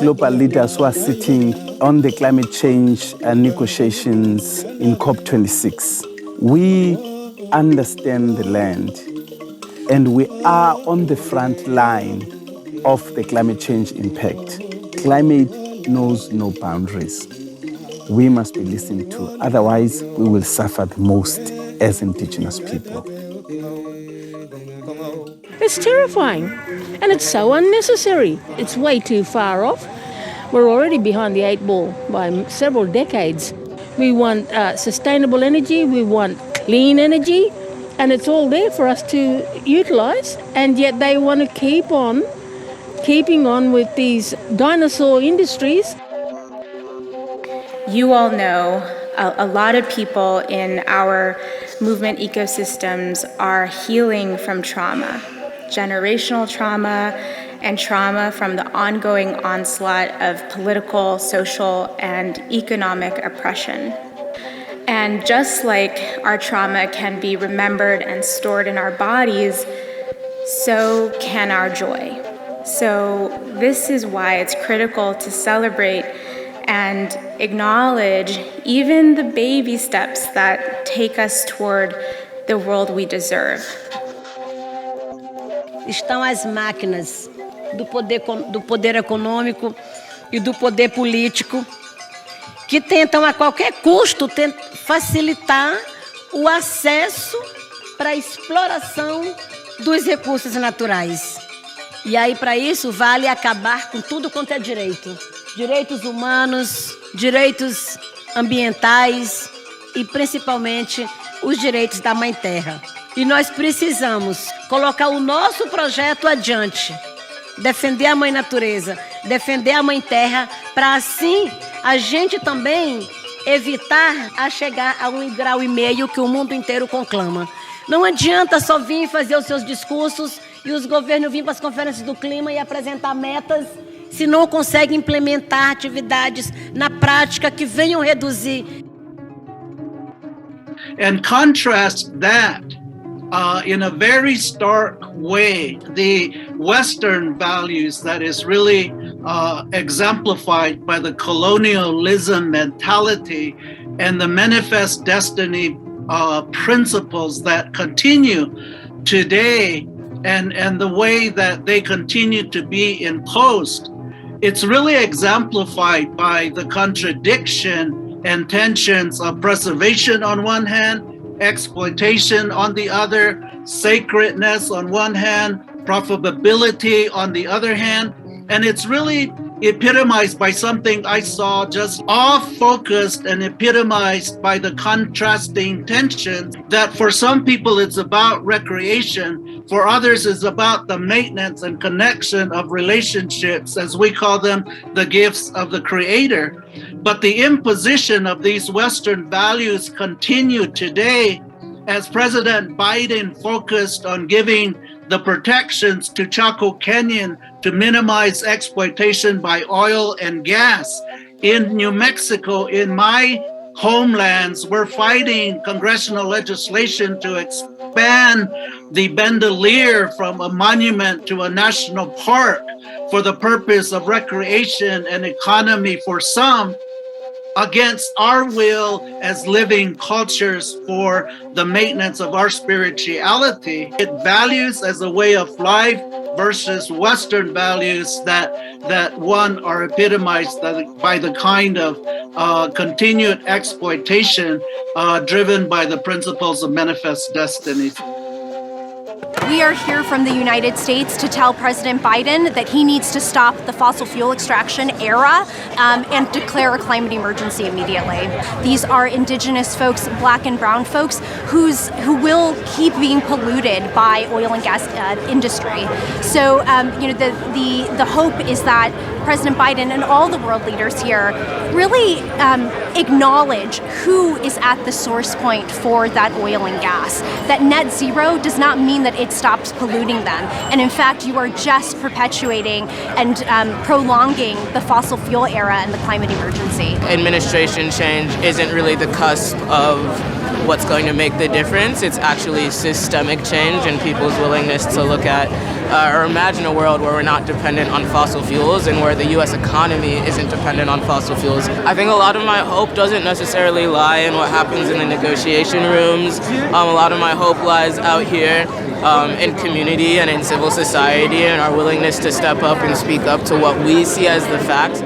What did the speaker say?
global leaders who are sitting on the climate change negotiations in COP26. We understand the land, and we are on the front line of the climate change impact. Climate knows no boundaries. We must be listened to, otherwise we will suffer the most as Indigenous people. It's terrifying, and it's so unnecessary. It's way too far off. We're already behind the 8 ball by several decades. We want sustainable energy, we want clean energy, and it's all there for us to utilise, and yet they want to keeping on with these dinosaur industries. You all know a lot of people in our movement ecosystems are healing from trauma, generational trauma, and trauma from the ongoing onslaught of political, social, and economic oppression. And just like our trauma can be remembered and stored in our bodies, so can our joy. So this is why it's critical to celebrate and acknowledge even the baby steps that take us toward the world we deserve. Estão as máquinas do poder econômico e do poder político que tentam a qualquer custo facilitar o acesso para a exploração dos recursos naturais. E aí, para isso, vale acabar com tudo quanto é direito. Direitos humanos, direitos ambientais e, principalmente, os direitos da Mãe Terra. E nós precisamos colocar o nosso projeto adiante, defender a Mãe Natureza, defender a Mãe Terra, para assim a gente também evitar a chegar a 1,5 graus que o mundo inteiro conclama. Não adianta só vir fazer os seus discursos e os governos virem para as conferências do clima e apresentar metas se não conseguem implementar atividades na prática que venham reduzir. And contrast that in a very stark way, the Western values that is really exemplified by the colonialism mentality and the manifest destiny principles that continue today, and the way that they continue to be imposed. It's really exemplified by the contradiction and tensions of preservation on one hand, exploitation on the other, sacredness on one hand, profitability on the other hand. And it's really epitomized by something I saw just off-focused and epitomized by the contrasting tensions that for some people it's about recreation, for others it's about the maintenance and connection of relationships, as we call them, the gifts of the Creator. But the imposition of these Western values continue today as President Biden focused on giving the protections to Chaco Canyon to minimize exploitation by oil and gas. In New Mexico, in my homelands, we're fighting congressional legislation to expand the Bandelier from a monument to a national park for the purpose of recreation and economy for some, against our will as living cultures for the maintenance of our spirituality. It values as a way of life versus Western values that one are epitomized by the kind of continued exploitation driven by the principles of manifest destiny. We are here from the United States to tell President Biden that he needs to stop the fossil fuel extraction era and declare a climate emergency immediately. These are Indigenous folks, Black and Brown folks, who will keep being polluted by oil and gas industry. So, the hope is that President Biden and all the world leaders here really acknowledge who is at the source point for that oil and gas. That net zero does not mean that it stops polluting them. And in fact, you are just perpetuating and prolonging the fossil fuel era and the climate emergency. Administration change isn't really the cusp of what's going to make the difference. It's actually systemic change and people's willingness to look at or imagine a world where we're not dependent on fossil fuels and where the U.S. economy isn't dependent on fossil fuels. I think a lot of my hope doesn't necessarily lie in what happens in the negotiation rooms. A lot of my hope lies out here in community and in civil society and our willingness to step up and speak up to what we see as the facts.